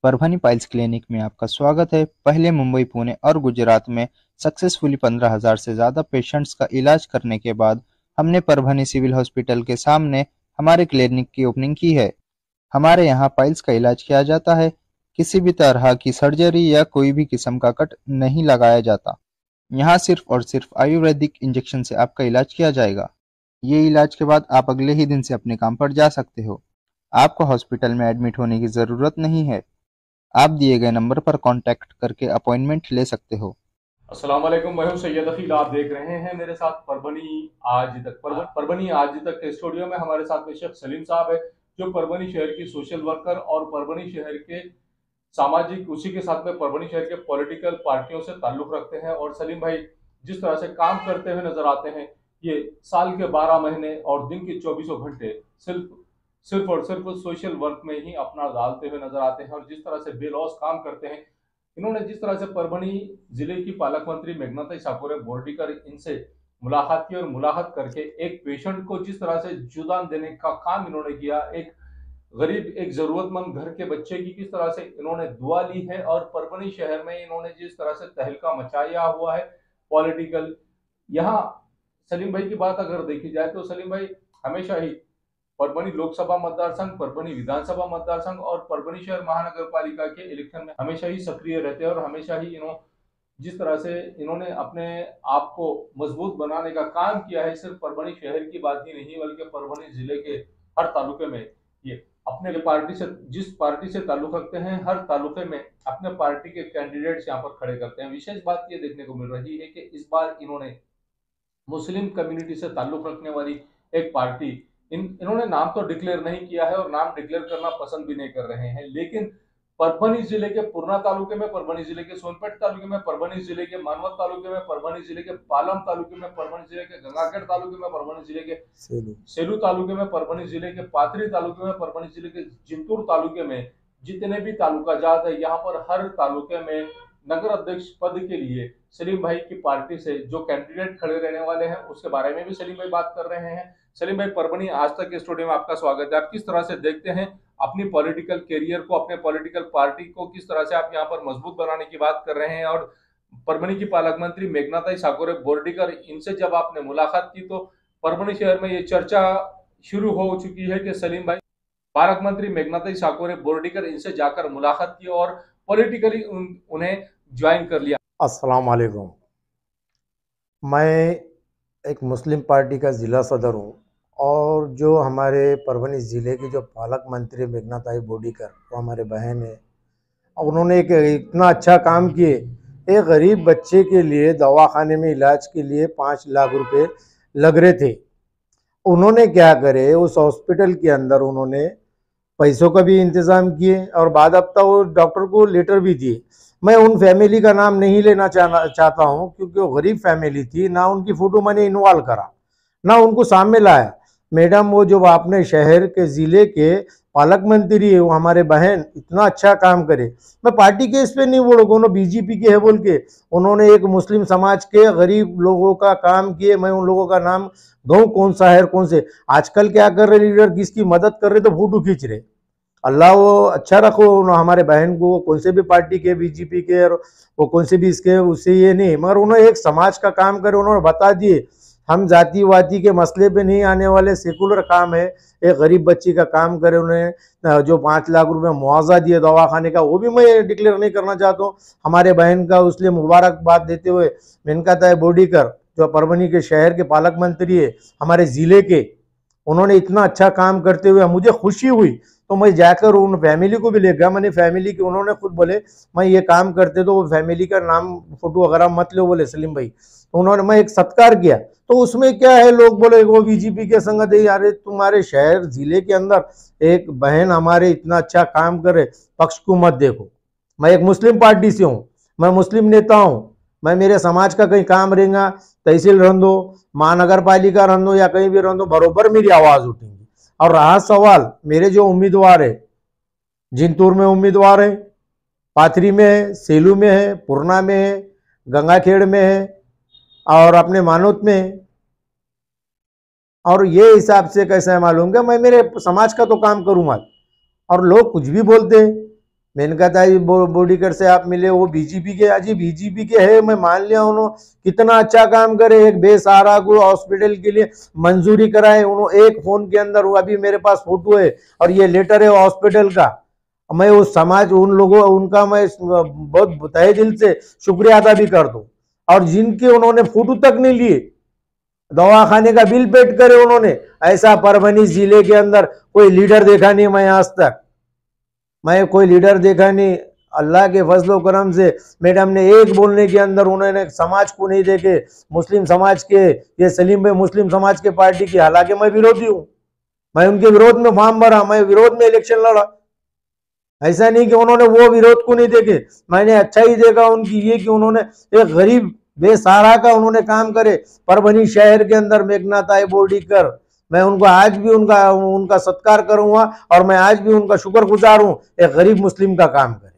Parbhani piles clinic में आपका स्वागत है। पहले मुंबई, पुणे और गुजरात में सक्सेसफुली 15,000 से ज़्यादा पेशेंट्स का इलाज करने के बाद हमने परभनी सिविल हॉस्पिटल के सामने हमारे क्लिनिक की ओपनिंग की है। हमारे यहाँ पाइल्स का इलाज किया जाता है। किसी भी तरह की सर्जरी या कोई भी किस्म का कट नहीं लगाया जाता। यहाँ सिर्फ और सिर्फ आयुर्वेदिक इंजेक्शन से आपका इलाज किया जाएगा। ये इलाज के बाद आप अगले ही दिन से अपने काम पर जा सकते हो। आपको हॉस्पिटल में एडमिट होने की ज़रूरत नहीं है। आप दिए गए नंबर पर कॉन्टैक्ट करके अपॉइंटमेंट ले सकते हो। अस्सलाम वालेकुम, मैं हूं सैयद अकील। आप देख रहे हैं मेरे साथ परभनी आज तक के स्टूडियो में हमारे साथ में शेख सलीम साहब है, जो परभनी शहर की सोशल वर्कर और परभनी शहर के सामाजिक, उसी के साथ में परभनी शहर के पॉलिटिकल पार्टियों से ताल्लुक रखते हैं। और सलीम भाई जिस तरह से काम करते हुए नजर आते हैं, ये साल के 12 महीने और दिन के 24 घंटे सिर्फ सिर्फ और सिर्फ सोशल वर्क में ही अपना डालते हुए नजर आते हैं। और जिस तरह से बेलौस काम करते हैं, इन्होंने जिस तरह से परभनी जिले की पालक मंत्री मेघनाताई ठाकुर बोर्डीकर इनसे मुलाकात की और मुलाकात करके एक पेशेंट को जिस तरह से जुदान देने का काम इन्होंने किया, एक गरीब, एक जरूरतमंद घर के बच्चे की किस तरह से इन्होंने दुआ ली है, और परभनी शहर में इन्होंने जिस तरह से तहलका मचाया हुआ है पॉलिटिकल। यहाँ सलीम भाई की बात अगर देखी जाए तो सलीम भाई हमेशा ही परभनी लोकसभा मतदार संघ, परभनी विधानसभा मतदार संघ और परभनी शहर महानगर पालिका के इलेक्शन में हमेशा ही सक्रिय रहते हैं। और हमेशा ही जिस तरह से इन्होंने अपने आप को मजबूत बनाने का काम किया है, सिर्फ परभनी शहर की बात ही नहीं बल्कि परभनी जिले के हर तालुके में ये अपने पार्टी से, जिस पार्टी से ताल्लुक रखते हैं, हर तालुके में अपने पार्टी के कैंडिडेट्स यहाँ पर खड़े करते हैं। विशेष बात ये देखने को मिल रही है कि इस बार इन्होंने मुस्लिम कम्युनिटी से ताल्लुक रखने वाली एक पार्टी, इन्होंने नाम तो डिक्लेयर नहीं किया है और नाम डिक्लेयर करना पसंद भी नहीं कर रहे हैं, लेकिन परभनी जिले के पूर्णा तालुके में, परभनी जिले के सोनपेट तालुके में, परभनी जिले के मानवत तालुके में, परभनी जिले के पालम तालुके में, परभनी जिले के गंगाखेड़ तालुके में, परभनी जिले के सेलू तालुके में, परभनी जिले के पाथरी तालुके में, परभनी जिले के जिंतूर तालुके में, जितने भी तालुका जात है, यहाँ पर हर तालुके में नगर अध्यक्ष पद के लिए सलीम भाई की पार्टी से जो कैंडिडेट खड़े रहने वाले हैं, उसके बारे में भी सलीम भाई बात कर रहे हैं। सलीम भाई, परभनी आज तक के स्टूडियो में आपका स्वागत है। आप किस तरह से देखते हैं अपनी पॉलिटिकल कैरियर को, अपने पॉलिटिकल पार्टी को किस तरह से आप यहाँ पर मजबूत बनाने की बात कर रहे हैं? और परभनी की पालक मंत्री मेघनाताई ठाकुर बोर्डीकर, इनसे जब आपने मुलाकात की तो परभनी शहर में ये चर्चा शुरू हो चुकी है कि सलीम भाई पालक मंत्री मेघनाताई ठाकुर बोर्डीकर इनसे जाकर मुलाकात की और पॉलिटिकली उन्हें ज्वाइन कर लिया। अस्सलाम वालेकुम। मैं एक मुस्लिम पार्टी का ज़िला सदर हूँ और जो हमारे परभनी ज़िले की जो पालक मंत्री मेघनाताई बोर्डीकर, वो हमारे बहन है और उन्होंने एक इतना अच्छा काम किए। एक गरीब बच्चे के लिए दवाखाने में इलाज के लिए 5 लाख रुपए लग रहे थे। उन्होंने क्या करे, उस हॉस्पिटल के अंदर उन्होंने पैसों का भी इंतज़ाम किए और बाद हफ्ता वो डॉक्टर को लेटर भी दिए। मैं उन फैमिली का नाम नहीं लेना चाहता हूँ क्योंकि वो गरीब फैमिली थी, ना उनकी फ़ोटो मैंने इन्वॉल्व करा, ना उनको सामने लाया। मैडम, वो जो आपने शहर के ज़िले के पालक मंत्री है, वो हमारे बहन इतना अच्छा काम करे। मैं पार्टी के इस पर नहीं बोलूँगा, उन्होंने बीजेपी के है बोल के, उन्होंने एक मुस्लिम समाज के गरीब लोगों का काम किए। मैं उन लोगों का नाम गाँव कौन सा है, कौन से आजकल क्या कर रहे लीडर, किसकी मदद कर रहे तो फोटो खींच रहे। अल्लाह वो अच्छा रखो हमारे बहन को, कौन से भी पार्टी के, बीजेपी के और वो कौन से भी इसके, उससे ये नहीं, मगर उन्होंने एक समाज का काम करे। उन्होंने बता दिए हम जातिवादी के मसले पे नहीं आने वाले, सेकुलर काम है। एक गरीब बच्ची का काम करे, उन्हें जो 5 लाख रुपए मुआवजा दिए दवाखाने का, वो भी मैं डिक्लेयर नहीं करना चाहता हूँ हमारे बहन का। उसलिए मुबारकबाद देते हुए मेनकाताई बोर्डीकर जो परभनी के शहर के पालक मंत्री है हमारे ज़िले के, उन्होंने इतना अच्छा काम करते हुए मुझे खुशी हुई। तो मैं जाकर उन फैमिली को भी ले गया। मैंने फैमिली की, उन्होंने खुद बोले मैं ये काम करते तो वो फैमिली का नाम फोटो वगैरह मत लो बोले सलीम भाई। तो उन्होंने, मैं एक सत्कार किया। तो उसमें क्या है, लोग बोले वो बीजेपी के संगत है। यार तुम्हारे शहर जिले के अंदर एक बहन हमारे इतना अच्छा काम करे, पक्ष को मत देखो। मैं एक मुस्लिम पार्टी से हूँ, मैं मुस्लिम नेता हूँ। मैं मेरे समाज का कहीं काम रहेगा, तहसील रह दो, महानगर पालिका रह दो या कहीं भी रह दो, बरोबर मेरी आवाज़ उठेगी। और रहा सवाल मेरे जो उम्मीदवार है, जिंतूर में उम्मीदवार है, पाथरी में है, सेलू में है, पूर्णा में है, गंगाखेड़ में है और अपने मानोत में है। और ये हिसाब से कैसा है मालूम, क्या मैं मेरे समाज का तो काम करूँगा। और लोग कुछ भी बोलते हैं, मेनका ताई बोडीकर से आप मिले, वो बीजेपी के, अजी बीजेपी के है, मैं मान लिया उन्होंने कितना अच्छा काम करे, एक बेसहारा को हॉस्पिटल के लिए मंजूरी कराए उन्होंने एक फोन के अंदर। वो अभी मेरे पास फोटो है और ये लेटर है हॉस्पिटल का। मैं उस समाज, उन लोगों, उनका मैं बहुत तहे दिल से शुक्रिया अदा भी कर दूं। और जिनके उन्होंने फोटो तक नहीं लिए, दवाखाने का बिल पेड करे उन्होंने, ऐसा परभनी जिले के अंदर कोई लीडर देखा नहीं मैं आज तक। मैं कोई लीडर देखा नहीं। अल्लाह के फजलो करम से मैडम ने एक बोलने के अंदर उन्होंने समाज को नहीं देखे, मुस्लिम समाज के, ये सलीम भाई मुस्लिम समाज के पार्टी की, हालांकि मैं विरोधी हूँ, मैं उनके विरोध में फॉर्म भरा, मैं विरोध में इलेक्शन लड़ा। ऐसा नहीं कि उन्होंने वो विरोध को नहीं देखे, मैंने अच्छा ही देखा उनकी ये कि उन्होंने एक गरीब बेसहारा का उन्होंने काम करे। परभनी शहर के अंदर मेघनाथ आई बोर्डीकर, मैं उनको आज भी उनका सत्कार करूंगा और मैं आज भी उनका शुक्रगुजार हूं। एक गरीब मुस्लिम का काम करे,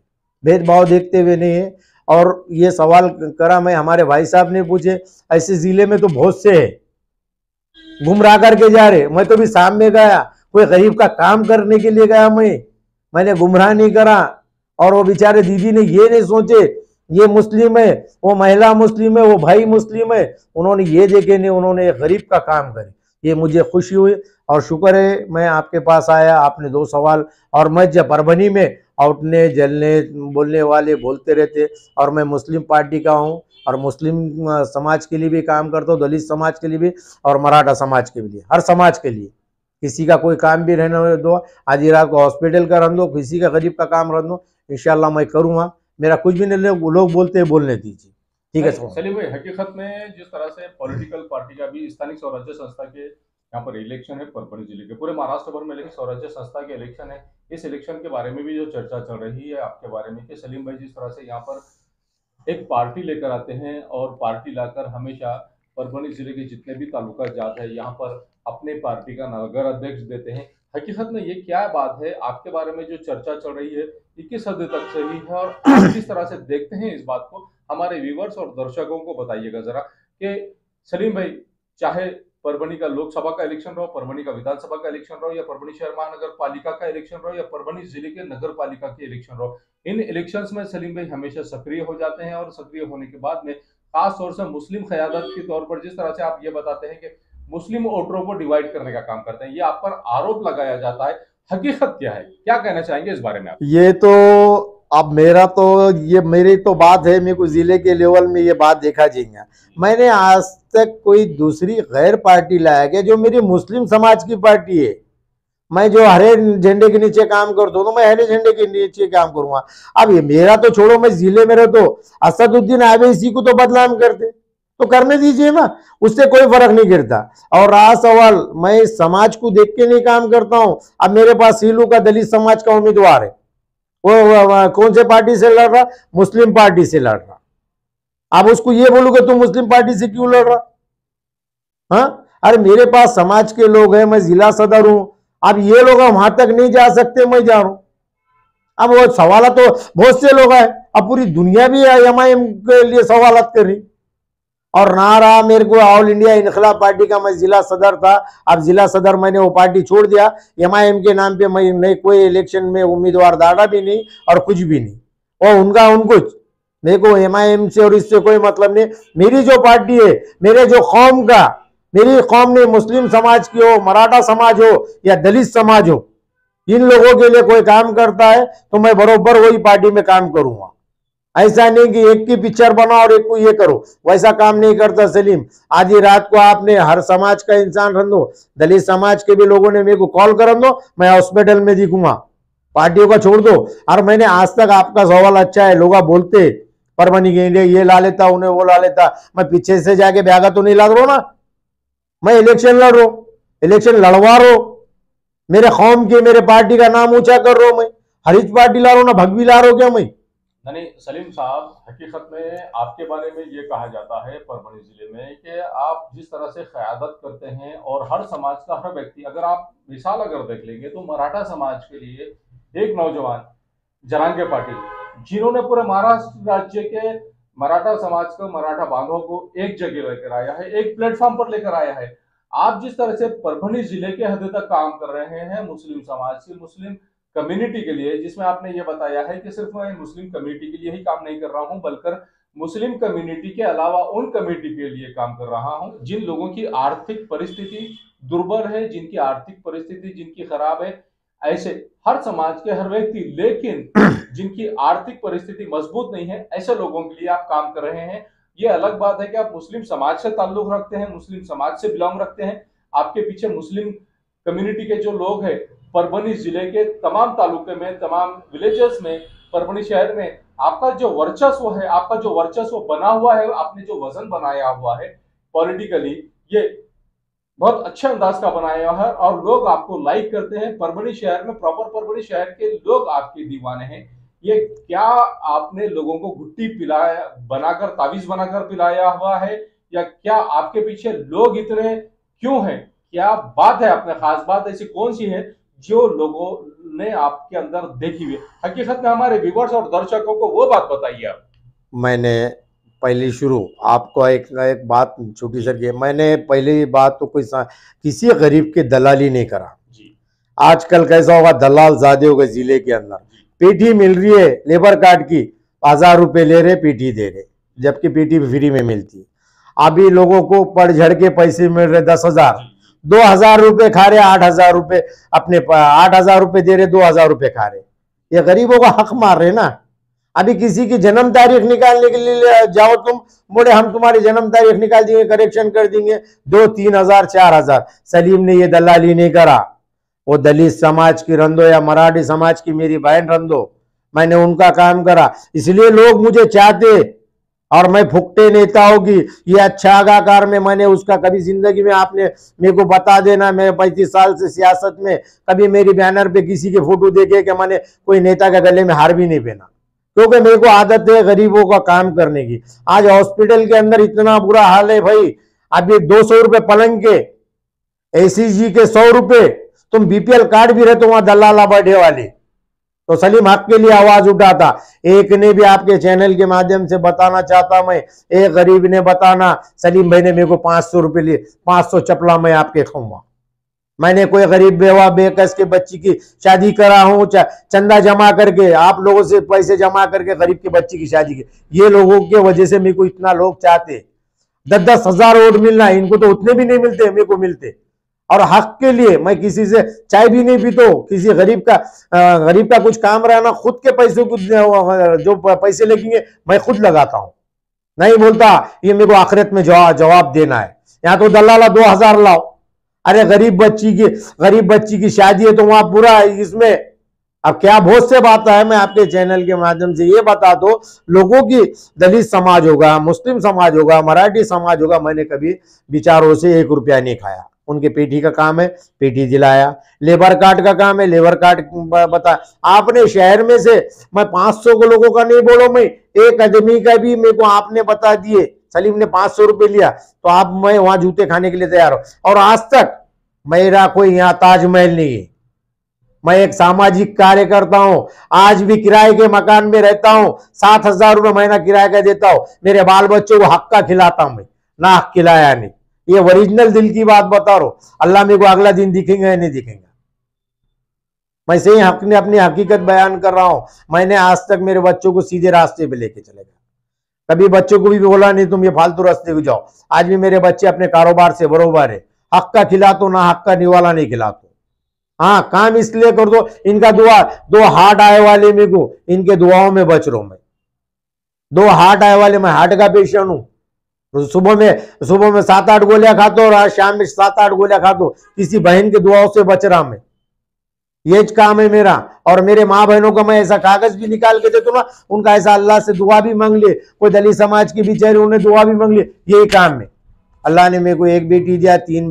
भेदभाव देखते हुए नहीं है। और ये सवाल करा मैं, हमारे भाई साहब ने पूछे, ऐसे जिले में तो बहुत से है गुमराह करके जा रहे। मैं तो भी शाम में गया, कोई गरीब का काम करने के लिए गया, मैंने गुमराह नहीं करा। और वो बेचारे दीदी ने ये नहीं सोचे ये मुस्लिम है, वो महिला मुस्लिम है, वो भाई मुस्लिम है, उन्होंने ये देखे नहीं, उन्होंने एक गरीब का काम करे। ये मुझे खुशी हुई और शुक्र है मैं आपके पास आया। आपने 2 सवाल, और मैं जब परभनी में उठने जलने बोलने वाले बोलते रहते, और मैं मुस्लिम पार्टी का हूँ और मुस्लिम समाज के लिए भी काम करता हूँ, दलित समाज के लिए भी और मराठा समाज के लिए, हर समाज के लिए। किसी का कोई काम भी रहने दो, आज रात को हॉस्पिटल का रन दो, किसी का गरीब का काम रन दो, इंशाल्लाह मैं करूँगा। मेरा कुछ भी नहीं, लोग बोलते हैं बोलने दीजिए, ठीक है सलीम भाई। हकीकत में जिस तरह से पॉलिटिकल पार्टी का भी स्थानिक स्वराज्य संस्था के यहाँ पर इलेक्शन है परभनी जिले के, पूरे महाराष्ट्र भर में, लेकिन स्वराज्य संस्था के इलेक्शन है, इस इलेक्शन के बारे में भी जो चर्चा चल रही है आपके बारे में कि सलीम भाई जिस तरह से यहाँ पर एक पार्टी लेकर आते हैं और पार्टी लाकर हमेशा परभनी जिले के जितने भी तालुका जात है यहाँ पर अपने पार्टी का नगर अध्यक्ष देते हैं। हकीकत में ये क्या बात है, आपके बारे में जो चर्चा चल रही है ये किस हद तक सही है और आप किस तरह से देखते हैं इस बात को, हमारे व्यूवर्स और दर्शकों को बताइएगा जरा कि सलीम भाई, चाहे परभनी का लोकसभा का इलेक्शन रहो, परभनी का विधानसभा का इलेक्शन रहो, या परभनी शहर महानगर पालिका का इलेक्शन रहो, या परभनी जिले के नगर पालिका के इलेक्शन रहो, इन इलेक्शंस में सलीम भाई हमेशा सक्रिय हो जाते हैं। और सक्रिय होने के बाद में खास तौर से मुस्लिम क़यादत के तौर पर जिस तरह से आप ये बताते हैं कि मुस्लिम वोटरों को डिवाइड करने का काम करते हैं, ये आप पर आरोप लगाया जाता है, हकीकत क्या है, क्या कहना चाहेंगे इस बारे में आप? ये तो अब मेरा तो ये मेरी तो बात है, मेरे को जिले के लेवल में ये बात देखा जाएगा। मैंने आज तक कोई दूसरी गैर पार्टी लाया गया जो मेरी मुस्लिम समाज की पार्टी है। मैं जो हरे झंडे के नीचे काम करता हूँ तो मैं हरे झंडे के नीचे काम करूंगा। अब ये मेरा तो छोड़ो, मैं जिले में रहता हूँ, असदुद्दीन आवेसी को तो बदनाम करते तो करने दीजिए ना, उससे कोई फर्क नहीं गिरता। और रहा सवाल, मैं समाज को देख के नहीं काम करता हूँ। अब मेरे पास सीलू का दलित समाज का उम्मीदवार है, वो कौन से पार्टी से लड़ रहा? मुस्लिम पार्टी से लड़ रहा। अब उसको ये बोलूंगा तुम मुस्लिम पार्टी से क्यों लड़ रहा? हाँ, अरे मेरे पास समाज के लोग हैं, मैं जिला सदर हूं। अब ये लोग वहां तक नहीं जा सकते, मैं जा रहा हूं। अब वो सवाल तो बहुत से लोग हैं, अब पूरी दुनिया भी एमआईएम के लिए सवालत कर रही। और ना रहा मेरे को ऑल इंडिया इनकलाब पार्टी का, मैं जिला सदर था, अब जिला सदर मैंने वो पार्टी छोड़ दिया। एमआईएम के नाम पे मैं नहीं कोई इलेक्शन में उम्मीदवार दाड़ा भी नहीं और कुछ भी नहीं, और उनका उनको, मेरे को एमआईएम से और इससे कोई मतलब नहीं। मेरी जो पार्टी है, मेरे जो कौम का, मेरी कौम में मुस्लिम समाज की हो, मराठा समाज हो या दलित समाज हो, इन लोगों के लिए कोई काम करता है तो मैं बरोबर वही पार्टी में काम करूंगा। ऐसा नहीं कि एक की पिक्चर बनाओ और एक को ये करो, वैसा काम नहीं करता सलीम। आधी रात को आपने हर समाज का इंसान रन दो, दलित समाज के भी लोगों ने मेरे को कॉल कर दो, मैं हॉस्पिटल में दिखूंगा, पार्टियों का छोड़ दो। और मैंने आज तक, आपका सवाल अच्छा है, लोग बोलते परभनी के लिए ये ला लेता, उन्हें वो ला लेता, मैं पीछे से जाके ब्यागा तो नहीं ला रहा ना, मैं इलेक्शन लड़ रहा हूं, इलेक्शन लड़वा रहा हूं, मेरे कौम के, मेरे पार्टी का नाम ऊंचा कर रहा हूं। मैं हरीज पार्टी ला रहा हूं ना भगवी ला रहा हूं क्या मैं? नहीं सलीम साहब, हकीकत में आपके बारे में ये कहा जाता है परभनी जिले में कि आप जिस तरह से क़यादत करते हैं और हर समाज का हर व्यक्ति, अगर आप मिसाल अगर देख लेंगे तो मराठा समाज के लिए एक नौजवान जरांगे पाटिल, जिन्होंने पूरे महाराष्ट्र राज्य के मराठा समाज को, मराठा बांधवों को एक जगह लेकर आया है, एक प्लेटफॉर्म पर लेकर आया है। आप जिस तरह से परभनी जिले के हद तक काम कर रहे हैं मुस्लिम समाज से, मुस्लिम कम्युनिटी के लिए, जिसमें आपने ये बताया है कि सिर्फ मैं मुस्लिम कम्युनिटी के लिए ही काम नहीं कर रहा हूं, बल्कि मुस्लिम कम्युनिटी के अलावा उन कम्युनिटी के लिए काम कर रहा हूं जिन लोगों की आर्थिक परिस्थिति दुर्बल है, जिनकी आर्थिक परिस्थिति जिनकी खराब है, ऐसे हर समाज के हर व्यक्ति, लेकिन जिनकी आर्थिक परिस्थिति मजबूत नहीं है, ऐसे लोगों के लिए आप काम कर रहे हैं। ये अलग बात है कि आप मुस्लिम समाज से ताल्लुक रखते हैं, मुस्लिम समाज से बिलोंग रखते हैं, आपके पीछे मुस्लिम कम्युनिटी के जो लोग हैं परभनी जिले के तमाम तालुके में, तमाम विलेजेस में, परभनी शहर में आपका जो वर्चस्व है, आपका जो वर्चस्व बना हुआ है, आपने जो वजन बनाया हुआ है पॉलिटिकली, ये बहुत अच्छे अंदाज का बनाया हुआ है और लोग आपको लाइक करते हैं। परभनी शहर में, प्रॉपर परभनी शहर के लोग आपके दीवाने हैं। ये क्या आपने लोगों को गुट्टी पिलाया, बनाकर तावीज बनाकर पिलाया हुआ है, या क्या आपके पीछे लोग इतने क्यों हैं? क्या बात है, अपने खास बात ऐसी कौन सी है जो लोगों ने आपके अंदर देखी हुई? हकीकत में हमारे व्यूवर्स और दर्शकों को वो बात बताइए आप। मैंने पहली शुरू आपको एक बात छोटी सी, मैंने पहली बात तो किसी गरीब की दलाली नहीं करा जी। आजकल कैसा होगा, दलाल ज्यादा हो गए जिले के अंदर। पीठी मिल रही है लेबर कार्ड की, 1000 रुपये ले रहे, पीठी दे रहे, जबकि पीठी फ्री में मिलती है। अभी लोगों को पढ़ झड़ के पैसे मिल रहे 10,000, 2,000 रुपये खा रहे, 8,000 रुपये अपने 8,000 रुपये दे रहे, 2,000 रुपये खा रहे। ये गरीबों का हक मार रहे ना। अभी किसी की जन्म तारीख निकालने के लिए जाओ तुम, बोले हम तुम्हारी जन्म तारीख निकाल देंगे, करेक्शन कर देंगे, 2-3,000 4,000। सलीम ने ये दलाली नहीं करा, वो दलित समाज की रंदो या मराठी समाज की मेरी बहन रंदो, मैंने उनका काम करा, इसलिए लोग मुझे चाहते। और मैं फुकटे नेता होगी ये अच्छा आगाकार में, मैंने उसका कभी जिंदगी में, आपने मेरे को बता देना, मैं 35 साल से सियासत में कभी मेरी बैनर पे किसी के फोटो देखे कि मैंने कोई नेता के गले में हार भी नहीं पहना, क्योंकि मेरे को आदत है गरीबों का काम करने की। आज हॉस्पिटल के अंदर इतना बुरा हाल है भाई, अभी 200 रुपये पलंग के, एसीजी के 100 रुपये, तुम बीपीएल कार्ड भी रहे तो वहां दलाला बैठे वाले। तो सलीम हक के लिए आवाज उठाता। एक ने भी आपके चैनल के माध्यम से बताना चाहता मैं, एक गरीब ने बताना सलीम भाई ने मेरे को 500 रुपये लिए, 500 चपला मैं आपके खाऊंगा। मैंने कोई गरीब बेवा बेकस के बच्ची की शादी करा हूं, चंदा जमा करके, आप लोगों से पैसे जमा करके गरीब के बच्ची की शादी की। ये लोगों के वजह से मेरे को इतना लोग चाहते, 10-10 हजार वोट मिलना, इनको तो उतने भी नहीं मिलते, मेरे को मिलते। और हक के लिए मैं किसी से चाय भी नहीं पीता, किसी गरीब का कुछ काम रहा ना, खुद के पैसे को जो पैसे लगेंगे मैं खुद लगाता हूं, नहीं बोलता ये मेरे को आखिरत में जवाब देना है। यहाँ तो दलाला 2,000 लाओ, अरे गरीब बच्ची की शादी है तो वहां पूरा इसमें। अब क्या बहुत से बात है, मैं आपके चैनल के माध्यम से ये बता दो लोगों की, दलित समाज होगा, मुस्लिम समाज होगा, मराठी समाज होगा, मैंने कभी विचारों से 1 रुपया नहीं खाया। उनके पेटी का काम है, पेटी दिलाया, लेबर कार्ड का काम है, लेबर कार्ड बता। आपने शहर में से, मैं 500 को लोगों का नहीं बोलो, मैं एक आदमी का भी मेरे को आपने बता दिए, सलीम ने 500 रुपये लिया तो आप, मैं वहां जूते खाने के लिए तैयार हूं। और आज तक मेरा कोई यहाँ ताजमहल नहीं है, मैं एक सामाजिक कार्य करता हूं, आज भी किराए के मकान में रहता हूं, 7,000 रुपये महीना किराए का देता हूं, मेरे बाल बच्चों को हक का खिलाता हूं, मैं ना हक खिलाया नहीं। ये ओरिजिनल दिल की बात बता रहा हूं, अल्लाह मेरे को अगला दिन दिखेंगे या नहीं दिखेंगे, मैं सही हक ने अपनी हकीकत बयान कर रहा हूं। मैंने आज तक मेरे बच्चों को सीधे रास्ते पे लेके चले गया, कभी बच्चों को भी बोला नहीं तुम ये फालतू रास्ते पे जाओ। आज भी मेरे बच्चे अपने कारोबार से बरोबर है, हक का खिलातो ना हक का निवाला नहीं खिलातो। हाँ, काम इसलिए कर दो, इनका दुआ, 2 हार्ट आए वाले मेरे को, इनके दुआओं में बच रहा हूं मैं। 2 हार्ट आए वाले, मैं हार्ट का पेशेंट हूं, सुबह में 7-8 गोलियां खाता और आज शाम में 7-8 गोलियां खाता, किसी बहन के दुआओं से बच रहा मैं, ये काम है मेरा। और मेरे माँ बहनों का मैं ऐसा कागज भी निकाल के देता ना, उनका ऐसा अल्लाह से दुआ भी मांग ले, कोई दलित समाज की बेचारी उन्हें दुआ भी मांग ले, यही काम है। अल्लाह ने मेरे को 1 बेटी दिया, 3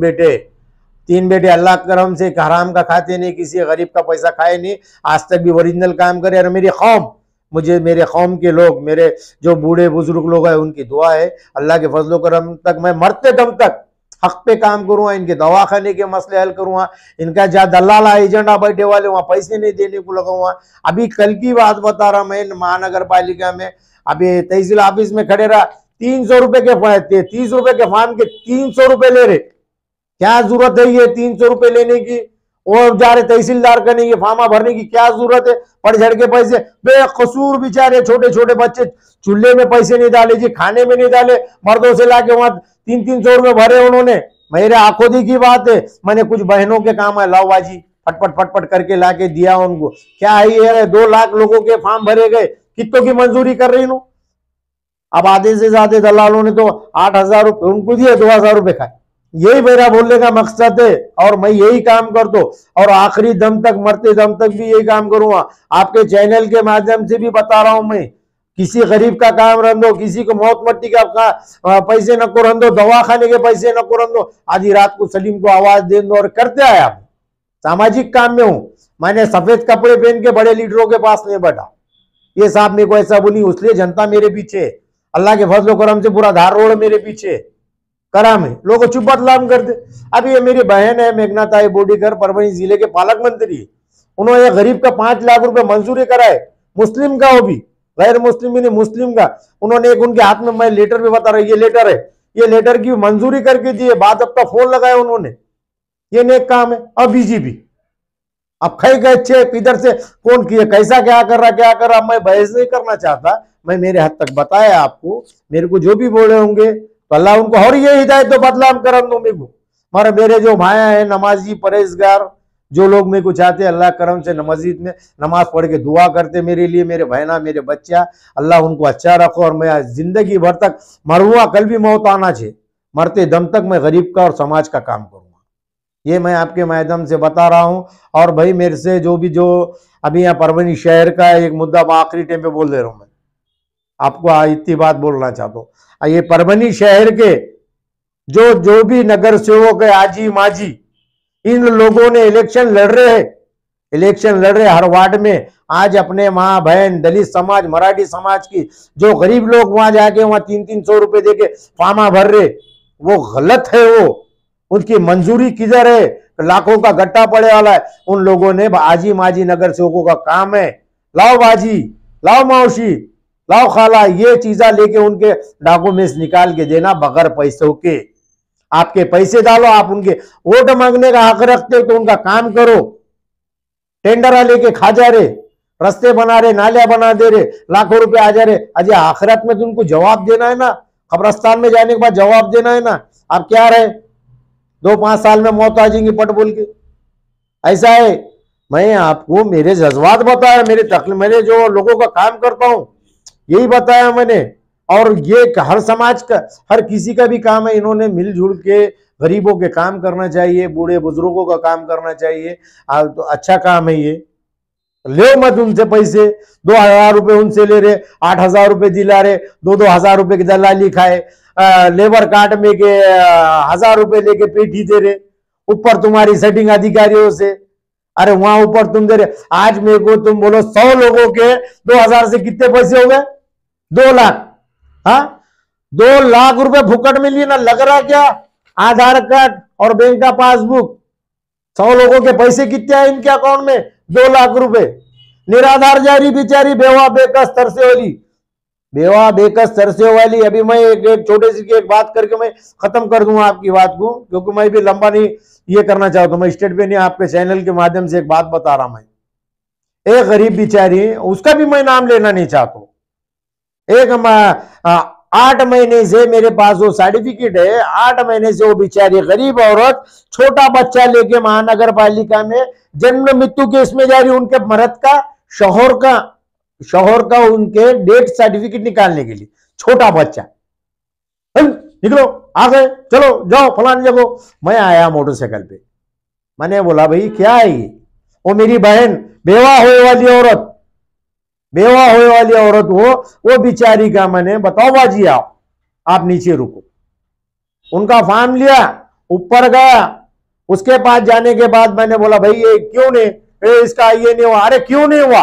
बेटे अल्लाह करम से हराम का खाते नहीं, किसी गरीब का पैसा खाए नहीं, आज तक भी ओरिजिनल काम करे। और मेरी कौम, मुझे मेरे कौम के लोग, मेरे जो बूढ़े बुजुर्ग लोग हैं, उनकी दुआ है अल्लाह के फजलो करम तक मैं मरते दम तक हक पे काम करूँगा, इनके दवाखाने के मसले हल करूँगा, इनका जहाँ दलाला एजेंडा बैठे वाले वहाँ पैसे नहीं देने को लगाऊंगा। अभी कल की बात बता रहा मैं, महानगर पालिका में अभी तहसील ऑफिस में खड़े रहा, 300 रुपये के 30 रुपये के फॉर्म के 300 रुपये ले रहे। क्या जरूरत है ये 300 रुपये लेने की? वो जा रहे तहसीलदार करने की फार्मा भरने की क्या जरूरत है, पढ़ झड़ के पैसे बेकसूर बेचारे छोटे छोटे बच्चे चूल्हे में पैसे नहीं डाले जी, खाने में नहीं डाले, मर्दों से लाके वहां 300-300 रुपए भरे उन्होंने। मेरे आंखों दी की बात है, मैंने कुछ बहनों के काम है लाओ बाजी फटफट फटफट करके लाके दिया उनको। क्या है ये 2 लाख लोगों के फॉर्म भरे गए, कितों की मंजूरी कर रही हूं। अब आधे से ज्यादा दलालों ने तो 8,000 रुपए उनको दिए, 2,000 रुपए खाए। यही मेरा बोलने का मकसद है और मैं यही काम कर दो और आखिरी दम तक, मरते दम तक भी यही काम करूंगा। आपके चैनल के माध्यम से भी बता रहा हूं मैं, किसी गरीब का काम रन दो, किसी को मौत मट्टी का पैसे न को रन दो, दवा खाने के पैसे न को रन दो, आधी रात को सलीम को आवाज दे दो और करते आया। सामाजिक काम में हूं, मैंने सफेद कपड़े पहन के बड़े लीडरों के पास नहीं बैठा। ये साहब मेरे को ऐसा बोली, इसलिए जनता मेरे पीछे, अल्लाह के फजल करम से पूरा धार रोड मेरे पीछे करा में लोग चुप बदलाम करते। अब ये मेरी बहन है मेघना ताई बोडीकर, परभनी जिले के पालक मंत्री, उन्होंने गरीब का 5 लाख रुपए मंजूरी कराए, मुस्लिम का, वो भी गैर मुस्लिम भी नहीं, मुस्लिम का। उन्होंने एक उनके हाथ में, मैं लेटर भी बता रहा हूं, ये लेटर है, ये लेटर की मंजूरी करके दिए, बाद अब तक फोन लगाया उन्होंने। ये नेक काम है। अब बीजेपी अब खाई गए अच्छे, इधर से कौन किया, कैसा क्या कर रहा, मैं बहस नहीं करना चाहता, मैं मेरे हद तक बताया आपको। मेरे को जो भी बोले होंगे तो अल्लाह उनको और ये हिदायत तो बदलाव कर दो मेरे को। मगर मेरे जो भाया है नमाजी परहेजगार, जो लोग मेरे को चाहते अल्लाह करम से मस्जिद में नमाज पढ़ के दुआ करते मेरे लिए, मेरे बहना मेरे बच्चा, अल्लाह उनको अच्छा रखो और मैं जिंदगी भर तक मरूंगा, कल भी मौत आना चाहिए, मरते दम तक मैं गरीब का और समाज का काम करूंगा। ये मैं आपके माध्यम से बता रहा हूं। और भाई मेरे से जो अभी यहाँ परभनी शहर का एक मुद्दा आखिरी टाइम पे बोल दे रहा हूं, मैं आपको इतनी बात बोलना चाहता हूँ। ये परभनी शहर के जो भी नगर सेवक है, आजी माजी, इन लोगों ने इलेक्शन लड़ रहे हर वार्ड में। आज अपने माँ बहन, दलित समाज, मराठी समाज की जो गरीब लोग वहां जाके वहां 300-300 रुपए देके फार्मा भर रहे, वो गलत है। वो उनकी मंजूरी किधर है, लाखों का गट्टा पड़े वाला है। उन लोगों ने, आजी माजी नगर सेवकों का काम है, लाओ बाजी, लाओ मौसी, लाओ खाला, ये चीजा लेके उनके डॉक्यूमेंट्स निकाल के देना बगैर पैसों के। आपके पैसे डालो, आप उनके वोट मांगने का हक रखते हो तो उनका काम करो। टेंडर लेके खा जा रहे, रास्ते बना रहे, नालियां बना दे रहे, लाखों रुपए आ जा रहे। अजय आखिरत में तो उनको जवाब देना है ना, कब्रस्तान में जाने के बाद जवाब देना है ना। आप क्या रहे 2-5 साल में मौत आ जाएंगी पट बोल के, ऐसा है। मैं आपको मेरे जज्बात बताया, मैंने जो लोगों का काम करता हूं यही बताया मैंने। और ये हर समाज का, हर किसी का भी काम है। इन्होंने मिलजुल के गरीबों के काम करना चाहिए, बूढ़े बुजुर्गों का काम करना चाहिए। तो अच्छा काम है ये। ले मत उनसे पैसे, 2,000 रुपए उनसे ले रहे, 8,000 रुपए दिला रहे, 2-2 हजार रुपए की दलाली खाए, लेबर कार्ड में के 1,000 रुपए लेके पेटी दे रहे, ऊपर तुम्हारी सेटिंग अधिकारियों से। अरे वहां ऊपर तुम दे रहे, आज मेरे को तुम बोलो 100 लोगों के 2,000 से कितने पैसे हो गए? 2 लाख। हाँ, 2 लाख रुपए फुकट में लिए ना, लग रहा क्या? आधार कार्ड और बैंक का पासबुक, 100 लोगों के पैसे कितने आए इनके अकाउंट में? 2 लाख रुपए। निराधार जारी बेचारी, बेवा बेकस तरसे वाली। अभी मैं एक छोटे सी एक बात करके मैं खत्म कर दूंगा आपकी बात को, क्योंकि मैं भी लंबा नहीं ये करना चाहता हूं। मैं स्टेट पे नहीं, आपके चैनल के माध्यम से एक बात बता रहा हूं। मैं एक गरीब बेचारी, उसका भी मैं नाम लेना नहीं चाहता हूं। 8 महीने से मेरे पास वो सर्टिफिकेट है, 8 महीने से वो बेचारी गरीब औरत छोटा बच्चा लेके महानगर पालिका में जन्म मृत्यु केस में जा रही, उनके मर्द का, शोहर का उनके डेथ सर्टिफिकेट निकालने के लिए। छोटा बच्चा, निकलो, आ गए, चलो जाओ फलानी जगह। मैं आया मोटरसाइकिल पे, मैंने बोला भाई क्या है ये? वो मेरी बहन, बेवा होने वाली औरत वो बिचारी का, मैंने बताओ बाजी आओ, आप नीचे रुको। उनका फॉर्म लिया, ऊपर गया, उसके पास जाने के बाद मैंने बोला भाई ये क्यों नहीं, इसका ये नहीं हुआ। अरे क्यों नहीं हुआ?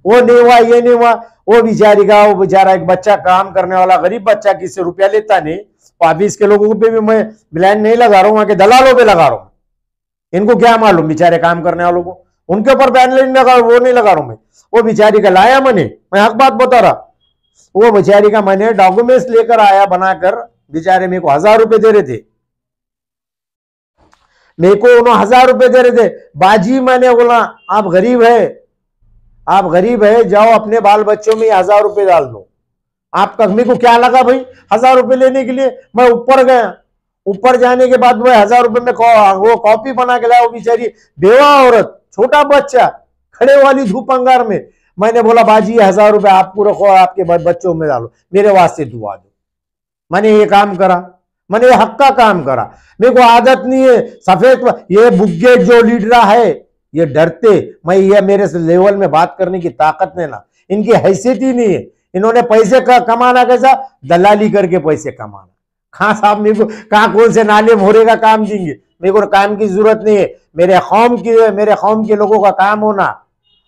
वो नहीं हुआ, ये नहीं हुआ। वो बेचारा एक बच्चा, काम करने वाला गरीब बच्चा, किसी रुपया लेता नहीं। ऑफिस के लोगों पे भी मैं ब्लैंड नहीं लगा रहा हूं, वहां के दलालों पे लगा रहा हूं। इनको क्या मालूम बेचारे काम करने वालों को, उनके ऊपर बैन नहीं लगा, वो नहीं लगा रहा हूं मैं। वो बेचारी का लाया मैं हक बात बता रहा। वो बेचारी का मैंने डॉक्यूमेंट्स लेकर आया बनाकर, बेचारे मेरे को 1,000 रुपए दे रहे थे। मेरे को उन्होंने 1000 रुपए दे रहे थे। बाजी मैंने बोला आप गरीब है, आप गरीब है, जाओ अपने बाल बच्चों में 1000 रुपए डाल दो। आपका मेरे को क्या लगा भाई 1000 रुपए लेने के लिए? मैं ऊपर गया, ऊपर जाने के बाद भाई 1000 रुपए में वो कॉपी बना के लाया। वो बेचारी बेवा औरत, छोटा बच्चा खड़े वाली धूप अंगार में। मैंने बोला बाजी 1000 रुपए आपको रखो, आपके बच्चों में डालो, मेरे वास्ते दुआ दो। मैंने ये काम करा, मैंने ये हक का काम करा। मेरे को आदत नहीं है सफेद, ये बुग्गे जो लीडर है ये डरते, मैं ये मेरे से लेवल में बात करने की ताकत नहीं ना, इनकी हैसियत ही नहीं है। इन्होंने पैसे का कमाना कैसा, दलाली करके पैसे कमाना। खां साहब मेरे को कहा कौन से नाले मोहरे का काम देंगे, मेरे को काम की जरूरत नहीं है। मेरे कौम के लोगों का काम होना,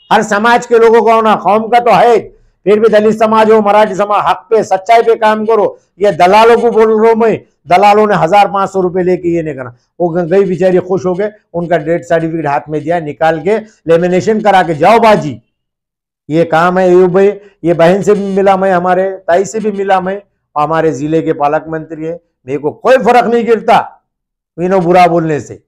हर समाज के लोगों का होना, कौम का तो है, फिर भी दलित समाज हो, मराठी समाज, हक पे सच्चाई पे काम करो। ये दलालों को बोल रहा हूं मैं, दलालों ने 1500 रुपए लेके ये नहीं करना। वो गई बेचारी, खुश हो गए, उनका डेथ सर्टिफिकेट हाथ में दिया, निकाल के लेमिनेशन करा के जाओ बाजी। ये काम है अयूब भाई, ये बहन से भी मिला मैं, हमारे ताई से भी मिला मैं, हमारे जिले के पालक मंत्री है। मेरे को कोई फर्क नहीं गिरता इन्हों बुरा बोलने से।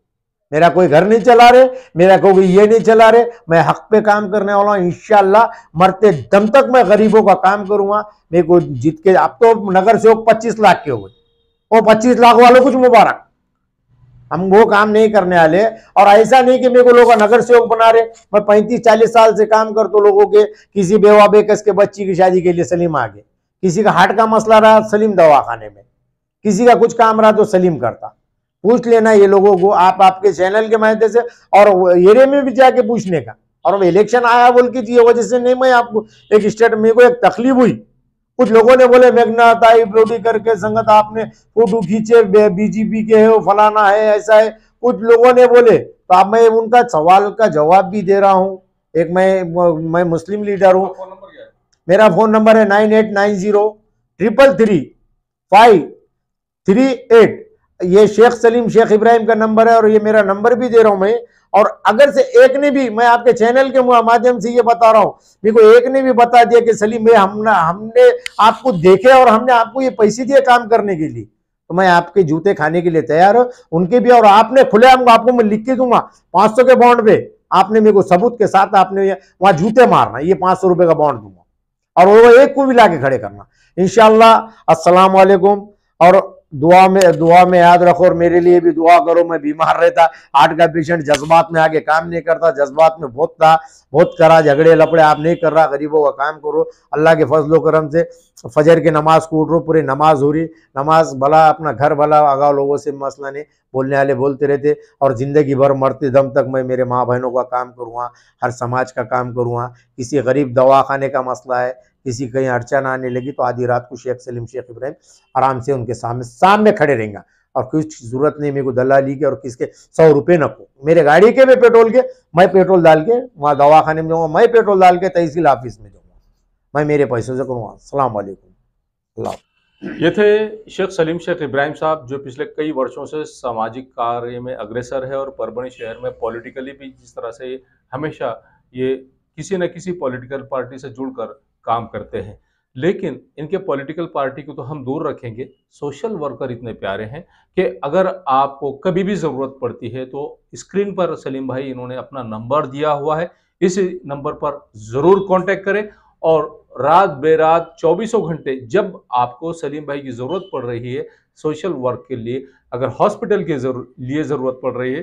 मेरा कोई घर नहीं चला रहे, मेरा कोई ये नहीं चला रहे, मैं हक पे काम करने वाला हूं। इंशाल्लाह मरते दम तक मैं गरीबों का काम करूंगा। मेरे को जीत के, अब तो नगर सेवक 25 लाख के हो गए, वो 25 लाख वालों कुछ मुबारक। हम वो काम नहीं करने वाले। और ऐसा नहीं कि मेरे को लोग नगर सेवक बना रहे, मैं 35-40 साल से काम करता लोगों के, किसी बेवा बेकस के बच्ची की शादी के लिए सलीम आ गए, किसी का हार्ट का मसला रहा सलीम दवाखाने में, किसी का कुछ काम रहा तो सलीम करता। पूछ लेना ये लोगों को, आप आपके चैनल के माध्यम से, और एरिया में भी जाके पूछने का। और इलेक्शन आया बोल के ये वजह से नहीं, मैं आपको एक स्टेट, मेरे को एक तकलीफ हुई, कुछ लोगों ने बोले मेघना ताई ब्रोडी करके संगत आपने फोटो खींचे, बीजेपी के है, फलाना है, ऐसा है, कुछ लोगों ने बोले। तो अब मैं उनका सवाल का जवाब भी दे रहा हूं। एक मैं मुस्लिम लीडर हूं। मेरा फोन नंबर है 9890335538। ये शेख सलीम शेख इब्राहिम का नंबर है, और ये मेरा नंबर भी दे रहा हूं मैं। और अगर से एक ने भी, मैं आपके चैनल के माध्यम से ये बता रहा हूं, मेरे को एक ने भी बता दिया कि सलीम भाई हमने आपको देखे और हमने आपको ये पैसे दिए काम करने के लिए, तो मैं आपके जूते खाने के लिए तैयार हूं, उनके भी। और आपने खुले आपको मैं लिख के दूंगा 500 के बॉन्ड पे, आपने मेरे को सबूत के साथ आपने वहां जूते मारना, ये 500 रुपए का बॉन्ड दूंगा, और वो एक को भी लाके खड़े करना इंशाल्लाह। अस्सलाम वालेकुम। और दुआ में याद रखो, और मेरे लिए भी दुआ करो। मैं बीमार रहता, हार्ट का पेशेंट, जज्बात में आगे काम नहीं करता, जज्बात में बहुत था, बहुत करा, झगड़े लपड़े आप नहीं कर रहा, गरीबों का काम करो। अल्लाह के फजलो करम से फजर की नमाज को उठ रो, पूरी नमाज हो रही, नमाज भला, अपना घर भला, आगा लोगों से मसला नहीं, बोलने वाले बोलते रहते। और जिंदगी भर मरते दम तक मैं मेरे माँ बहनों का काम करूँगा, हर समाज का काम करूँगा। किसी गरीब दवाखाने का मसला है, किसी कहीं अड़चन आने लगी, तो आधी रात को शेख सलीम शेख इब्राहिम आराम से उनके सामने खड़े रहेंगे। और कुछ जरूरत नहीं मेरे को दलाली के और किसके 100 रुपए न को, मेरे गाड़ी के भी पेट्रोल के, मैं पेट्रोल डाल के वहां दवाखाने में जाऊंगा, मैं पेट्रोल डाल के तहसील ऑफिस में जाऊंगा, मैं मेरे पैसों से करूँगा। अस्सलाम वालेकुम। ये थे शेख सलीम शेख इब्राहिम साहब, जो पिछले कई वर्षों से सामाजिक कार्य में अग्रसर है, और परभणी शहर में पॉलिटिकली भी जिस तरह से हमेशा ये किसी न किसी पॉलिटिकल पार्टी से जुड़कर काम करते हैं। लेकिन इनके पॉलिटिकल पार्टी को तो हम दूर रखेंगे, सोशल वर्कर इतने प्यारे हैं कि अगर आपको कभी भी ज़रूरत पड़ती है तो स्क्रीन पर सलीम भाई इन्होंने अपना नंबर दिया हुआ है, इस नंबर पर ज़रूर कांटेक्ट करें। और रात बेरात 24 घंटे जब आपको सलीम भाई की ज़रूरत पड़ रही है सोशल वर्क के लिए, अगर हॉस्पिटल के लिए ज़रूरत पड़ रही है,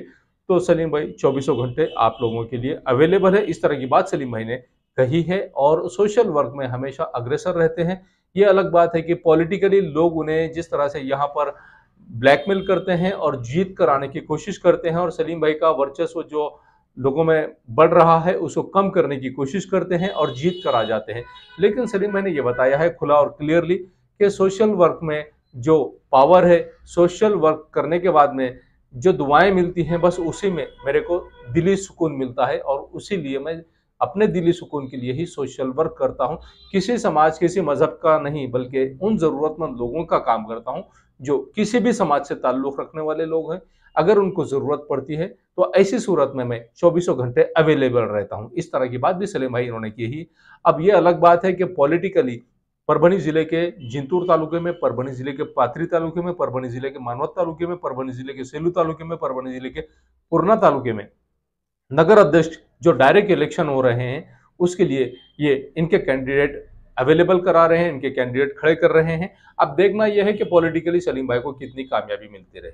तो सलीम भाई 24 घंटे आप लोगों के लिए अवेलेबल है। इस तरह की बात सलीम भाई ने कही है, और सोशल वर्क में हमेशा अग्रसर रहते हैं। ये अलग बात है कि पॉलिटिकली लोग उन्हें जिस तरह से यहाँ पर ब्लैकमेल करते हैं और जीत कर आने की कोशिश करते हैं, और सलीम भाई का वर्चस्व जो लोगों में बढ़ रहा है उसको कम करने की कोशिश करते हैं और जीत कर आ जाते हैं। लेकिन सलीम भाई ने ये बताया है खुला और क्लियरली कि सोशल वर्क में जो पावर है, सोशल वर्क करने के बाद में जो दुआएं मिलती हैं, बस उसी में मेरे को दिली सुकून मिलता है, और उसी लिए मैं अपने दिली सुकून के लिए ही सोशल वर्क करता हूं। किसी समाज, किसी मजहब का नहीं, बल्कि उन ज़रूरतमंद लोगों का काम करता हूं जो किसी भी समाज से ताल्लुक़ रखने वाले लोग हैं। अगर उनको ज़रूरत पड़ती है तो ऐसी सूरत में मैं 24 घंटे अवेलेबल रहता हूं। इस तरह की बात भी सलीम भाई इन्होंने की ही। अब ये अलग बात है कि पॉलिटिकली परभणी जिले के जिंतूर तालुके में, परभणी जिले के पाथरी तालुके में, परभणी जिले के मानवत तालुके में, परभणी जिले के सेलू तालुके में, परभणी जिले के पूर्णा तालुके में नगर अध्यक्ष जो डायरेक्ट इलेक्शन हो रहे हैं उसके लिए ये इनके कैंडिडेट अवेलेबल करा रहे हैं, इनके कैंडिडेट खड़े कर रहे हैं। अब देखना यह है कि पॉलिटिकली सलीम भाई को कितनी कामयाबी मिलती रहे।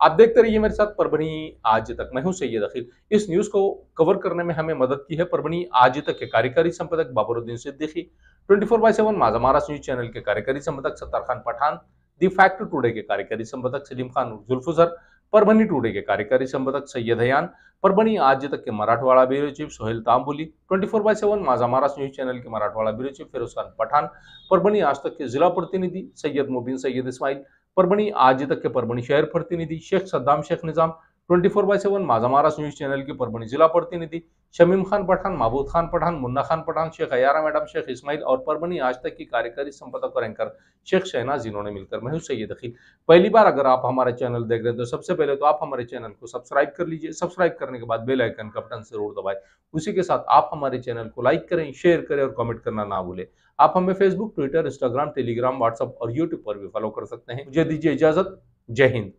आप देखते रहिए मेरे साथ परभणी आज तक। मैं हूं सैयद अखिल। इस न्यूज को कवर करने में हमें मदद की है परभणी आज तक के कार्यकारी संपादक बाबरुद्दीन सिद्दीकी, 24/7 माझा महाराष्ट्र न्यूज चैनल के कार्यकारी संपादक Sattar Khan Pathan, the fact today के कार्यकारी संपादक सलीम खान जुल्फुजर, परभणी टुडे के कार्यकारी संपादक सैयद हयान, परभणी आज तक के Marathwada bureau chief Sohel Tambuli, 24/7 Majha Maharashtra news channel के मराठवाड़ा ब्यूरो चीफ फिरोज खान पठान, परभणी आज तक के जिला प्रतिनिधि सैयद मुबीन सैयद इस्माइल, परभणी आज तक के परभणी शहर प्रतिनिधि शेख सद्दाम शेख निजाम, 24/7 माझा महाराष्ट्र न्यूज चैनल के परभणी जिला प्रतिनिधि शमीम खान पठान, महबूद खान पठान, मुन्ना खान पठान, शेख अयारा मैडम, शेख इस्माइल और परभणी आज तक की कार्यकारी संपादक और एंकर शेख शहनाज, जिन्होंने मिलकर मैं हूं सैयद अखिल। पहली बार अगर आप हमारे चैनल देख रहे हैं तो सबसे पहले तो आप हमारे चैनल को सब्सक्राइब कर लीजिए। सब्सक्राइब करने के बाद बेल आइकन का बटन जरूर दबाएं। उसी के साथ आप हमारे चैनल को लाइक करें, शेयर करें और कमेंट करना ना भूलें। आप हमें Facebook, Twitter, Instagram, Telegram, WhatsApp और यूट्यूब पर भी फॉलो कर सकते हैं। मुझे दीजिए इजाजत। जय हिंद।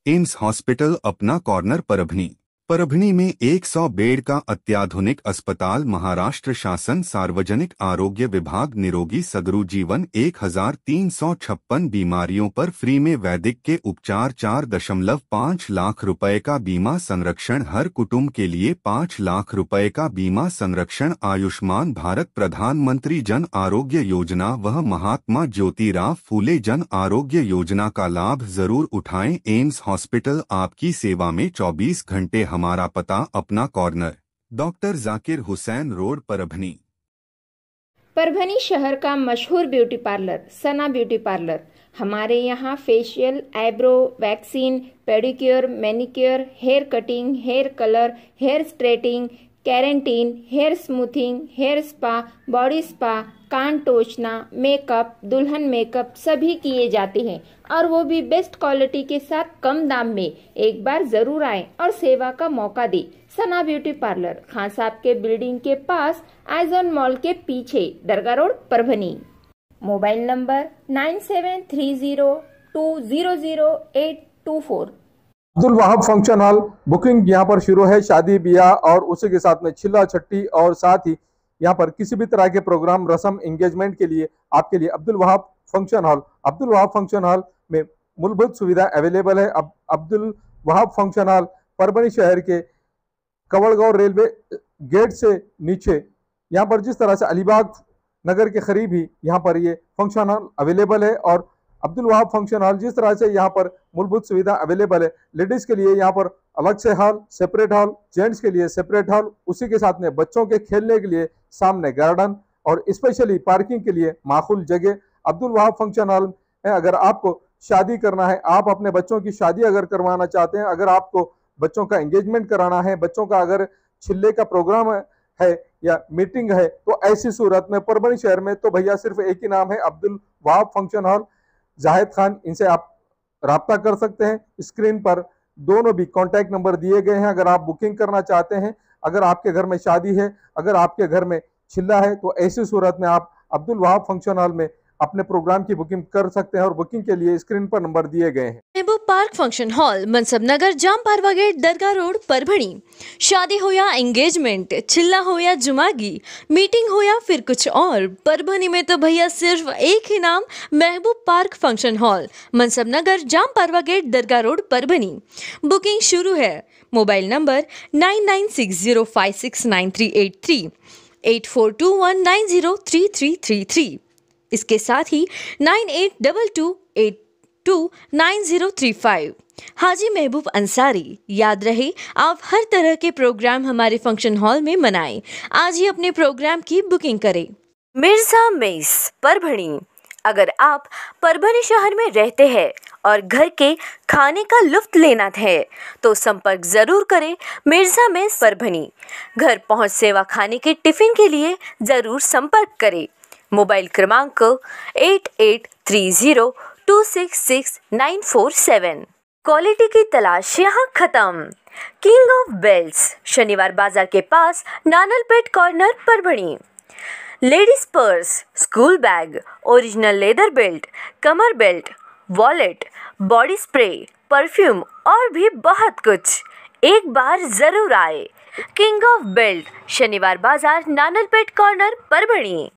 एम्स हॉस्पिटल अपना कॉर्नर परभणी में 100 बेड का अत्याधुनिक अस्पताल। महाराष्ट्र शासन सार्वजनिक आरोग्य विभाग निरोगी सदरू जीवन 1356 बीमारियों पर फ्री में वैदिक के उपचार। 4.5 लाख रुपए का बीमा संरक्षण हर कुटुंब के लिए 5 लाख रुपए का बीमा संरक्षण। आयुष्मान भारत प्रधानमंत्री जन आरोग्य योजना व महात्मा ज्योतिराव फूले जन आरोग्य योजना का लाभ जरूर उठाएं। एम्स हॉस्पिटल आपकी सेवा में 24 घंटे। हमारा पता अपना corner, doctor Zakir Hussain road, Parbhani शहर का मशहूर beauty parlour Sana beauty parlour. हमारे यहाँ facial, eyebrow, vaccine, pedicure, manicure, hair cutting, hair colour, hair straightening, keratin, hair smoothing, hair spa, body spa, कान टोचना, मेकअप, दुल्हन मेकअप सभी किए जाते हैं और वो भी बेस्ट क्वालिटी के साथ कम दाम में। एक बार जरूर आएं और सेवा का मौका दें। सना ब्यूटी पार्लर खान साहब के बिल्डिंग के पास, आइजॉन मॉल के पीछे, दरगाह road, Parbhani. Mobile number 973002000824। Abdul Wahab function hall booking यहाँ पर शुरू है। शादी ब्याह और उसी के साथ में चिल्ला छट्टी और साथ ही यहाँ पर किसी भी तरह के प्रोग्राम, रस्म, एंगेजमेंट के लिए आपके लिए Abdul Wahab function hall. Abdul Wahab function hall में मूलभूत सुविधा अवेलेबल है। अब अब्दुल वहाब फंक्शन हॉल परभणी शहर के कवड़गांव रेलवे गेट से नीचे, यहाँ पर जिस तरह से अलीबाग नगर के करीब ही यहाँ पर ये फंक्शन हॉल अवेलेबल है। और अब्दुल वहाब फंक्शन हॉल जिस तरह से यहाँ पर मूलभूत सुविधा अवेलेबल है, लेडीज के लिए यहाँ पर अलग से हॉल, सेपरेट हॉल, जेंट्स के लिए सेपरेट हॉल, उसी के साथ में बच्चों के खेलने के लिए सामने गार्डन और स्पेशली पार्किंग के लिए माकूल जगह। अब्दुल वहाब फंक्शन हॉल में अगर आपको शादी करना है, आप अपने बच्चों की शादी अगर करवाना चाहते हैं, अगर आपको बच्चों का एंगेजमेंट कराना है, बच्चों का अगर छिल्ले का प्रोग्राम है या मीटिंग है, तो ऐसी सूरत में परभणी शहर में तो भैया सिर्फ एक ही नाम है, अब्दुल वहाब फंक्शन हॉल, जाहिद खान। इनसे आप राब्ता कर सकते हैं। स्क्रीन पर दोनों भी कॉन्टैक्ट नंबर दिए गए हैं। अगर आप बुकिंग करना चाहते हैं, अगर आपके घर में शादी है, अगर आपके घर में छिल्ला है, तो ऐसी सूरत में आप अब्दुल वहाब फंक्शन हॉल में अपने प्रोग्राम की बुकिंग कर सकते हैं और बुकिंग के लिए स्क्रीन पर नंबर दिए गए हैं। महबूब पार्क फंक्शन हॉल, मनसब नगर, जाम पारवा गेट, दरगाह रोड, परभणी। शादी हो या एंगेजमेंट, चिल्ला हो या जुमागी, मीटिंग हो या फिर कुछ और, परभणी में तो भैया सिर्फ एक ही नाम, महबूब पार्क फंक्शन हॉल, मनसब नगर, जाम पारवा गेट, दरगाह रोड, परभणी। बुकिंग शुरू है। Mobile number 9960569383, 8421903333। इसके साथ ही 9822829035। हाजी महबूब अंसारी। याद रहे, आप हर तरह के प्रोग्राम हमारे फंक्शन हॉल में मनाएं। आज ही अपने प्रोग्राम की बुकिंग करें। मिर्जा मेस, परभणी। अगर आप परभणी शहर में रहते हैं और घर के खाने का लुत्फ लेना है तो संपर्क जरूर करें मिर्जा मेस, परभणी। घर पहुंच सेवा खाने के टिफिन के लिए जरूर संपर्क करें। मोबाइल क्रमांक 8830266947। क्वालिटी की तलाश यहाँ खत्म। किंग ऑफ बेल्स, शनिवार बाजार के पास, Nanalpeth corner, Parbhani. Ladies purse, school bag, original leather belt, कमर belt, wallet, body spray, perfume और भी बहुत कुछ। एक बार जरूर आए। किंग ऑफ बेल्ट, शनिवार बाजार, नानलपेट कॉर्नर, परभणी।